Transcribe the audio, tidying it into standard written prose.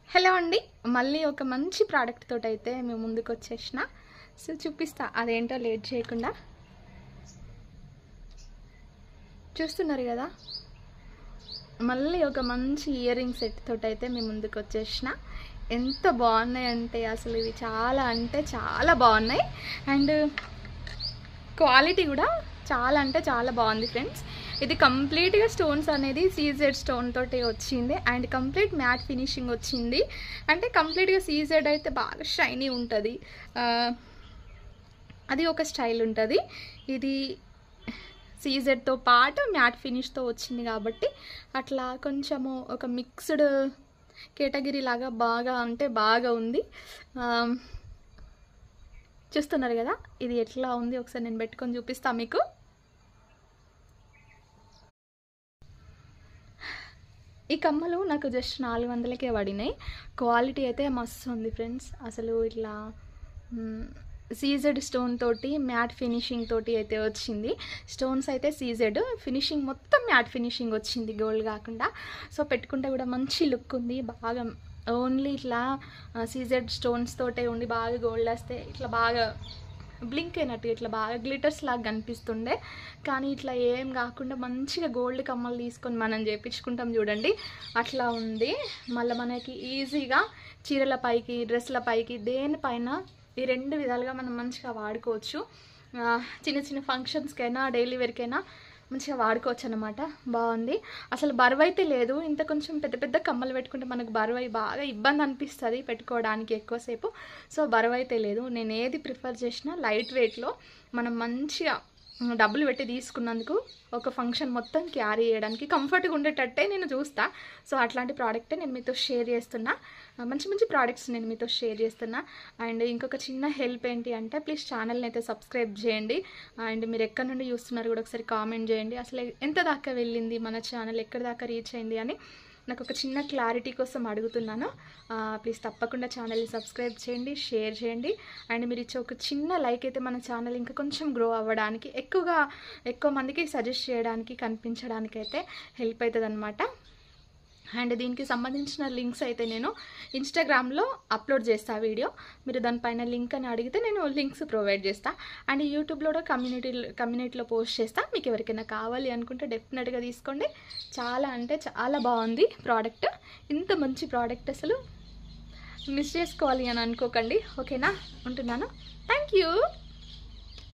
Hello అండి, మళ్ళీ ఒక మంచి ప్రోడక్ట్ తోటి అయితే మేము ముందుకు వచ్చేసిన. సో చూపిస్తా, అదేంటో లేట్ చేయకుండా. చూస్తున్నారు కదా, మళ్ళీ ఒక మంచి ఇయర్ రింగ్ సెట్ తోటి అయితే మేము ముందుకు వచ్చేసిన. ఎంత బాగున్నాయి అంటే అసలు ఇవి చాలా అంటే చాలా బాగున్నాయి. అండ్ క్వాలిటీ కూడా చాలా అంటే చాలా బాగుంది ఫ్రెండ్స్. ఇది కంప్లీట్గా స్టోన్స్ అనేది సీజెడ్ స్టోన్ తోటి వచ్చింది. అండ్ కంప్లీట్ మ్యాట్ ఫినిషింగ్ వచ్చింది. అంటే కంప్లీట్గా సీజెడ్ అయితే బాగా షైనీ ఉంటుంది, అది ఒక స్టైల్ ఉంటుంది. ఇది సీజెడ్తో పాటు మ్యాట్ ఫినిష్తో వచ్చింది కాబట్టి అట్లా కొంచెము ఒక మిక్స్డ్ కేటగిరీ లాగా బాగా అంటే బాగా ఉంది. చూస్తున్నారు కదా, ఇది ఎట్లా ఉంది ఒకసారి నేను పెట్టుకొని చూపిస్తాను మీకు. ఈ కమ్మలు నాకు జస్ట్ 400కే పడినాయి. క్వాలిటీ అయితే మస్తు ఉంది ఫ్రెండ్స్. అసలు ఇట్లా సీజెడ్ స్టోన్ తోటి మ్యాట్ ఫినిషింగ్ తోటి అయితే వచ్చింది. స్టోన్స్ అయితే సీజెడ్, ఫినిషింగ్ మొత్తం మ్యాట్ ఫినిషింగ్ వచ్చింది, గోల్డ్ కాకుండా. సో పెట్టుకుంటే కూడా మంచి లుక్ ఉంది. బాగా ఓన్లీ ఇట్లా సీజెడ్ స్టోన్స్ తోటే ఉండి బాగా గోల్డ్ వస్తే ఇట్లా బాగా బ్లింక్ అయినట్టు ఇట్లా బాగా గ్లిటర్స్ లాగా కనిపిస్తుండే. కానీ ఇట్లా ఏం కాకుండా మంచిగా గోల్డ్ కమ్మలు తీసుకొని మనం చేయించుకుంటాం చూడండి, అట్లా ఉంది. మళ్ళీ మనకి ఈజీగా చీరల పైకి, డ్రెస్ల పైకి, దేనిపైన ఈ రెండు విధాలుగా మనం మంచిగా వాడుకోవచ్చు. చిన్న చిన్న ఫంక్షన్స్కైనా డైలీ వేర్కైనా మంచిగా వాడుకోవచ్చు అనమాట. బాగుంది. అసలు బరువు అయితే లేదు. ఇంత కొంచెం పెద్ద పెద్ద కమ్మలు పెట్టుకుంటే మనకు బరువు బాగా ఇబ్బంది అనిపిస్తుంది పెట్టుకోవడానికి ఎక్కువసేపు. సో బరువు అయితే లేదు. నేను ఏది ప్రిఫర్ చేసినా లైట్ వెయిట్లో మనం మంచిగా డబ్బులు పెట్టి తీసుకున్నందుకు ఒక ఫంక్షన్ మొత్తం క్యారీ చేయడానికి కంఫర్ట్గా ఉండేటట్టే నేను చూస్తా. సో అట్లాంటి ప్రోడక్టే నేను మీతో షేర్ చేస్తున్నా. మంచి మంచి ప్రోడక్ట్స్ నేను మీతో షేర్ చేస్తున్నా. అండ్ ఇంకొక చిన్న హెల్ప్ ఏంటి అంటే, ప్లీజ్ ఛానల్ని అయితే సబ్స్క్రైబ్ చేయండి. అండ్ మీరు ఎక్కడి నుండి చూస్తున్నారు కూడా ఒకసారి కామెంట్ చేయండి. అసలు ఎంత దాకా వెళ్ళింది మన ఛానల్, ఎక్కడి దాకా రీచ్ అయింది అని నాకు ఒక చిన్న క్లారిటీ కోసం అడుగుతున్నాను. ప్లీజ్ తప్పకుండా ఛానల్ని సబ్స్క్రైబ్ చేయండి, షేర్ చేయండి. అండ్ మీరు ఇచ్చే ఒక చిన్న లైక్ అయితే మన ఛానల్ ఇంకా కొంచెం గ్రో అవ్వడానికి, ఎక్కువ మందికి సజెస్ట్ చేయడానికి, కనిపించడానికి అయితే హెల్ప్ అవుతుంది అనమాట. అండ్ దీనికి సంబంధించిన లింక్స్ అయితే నేను ఇన్స్టాగ్రామ్లో అప్లోడ్ చేస్తాను వీడియో. మీరు దానిపైన లింక్ అని అడిగితే నేను లింక్స్ ప్రొవైడ్ చేస్తాను. అండ్ యూట్యూబ్లో కూడా కమ్యూనిటీలో పోస్ట్ చేస్తాను. మీకు ఎవరికైనా కావాలి అనుకుంటే డెఫినెట్గా తీసుకోండి. చాలా అంటే చాలా బాగుంది ప్రోడక్ట్. ఇంత మంచి ప్రోడక్ట్ అసలు మిస్ చేసుకోవాలి అని అనుకోకండి. ఓకేనా, ఉంటున్నాను. Thank you.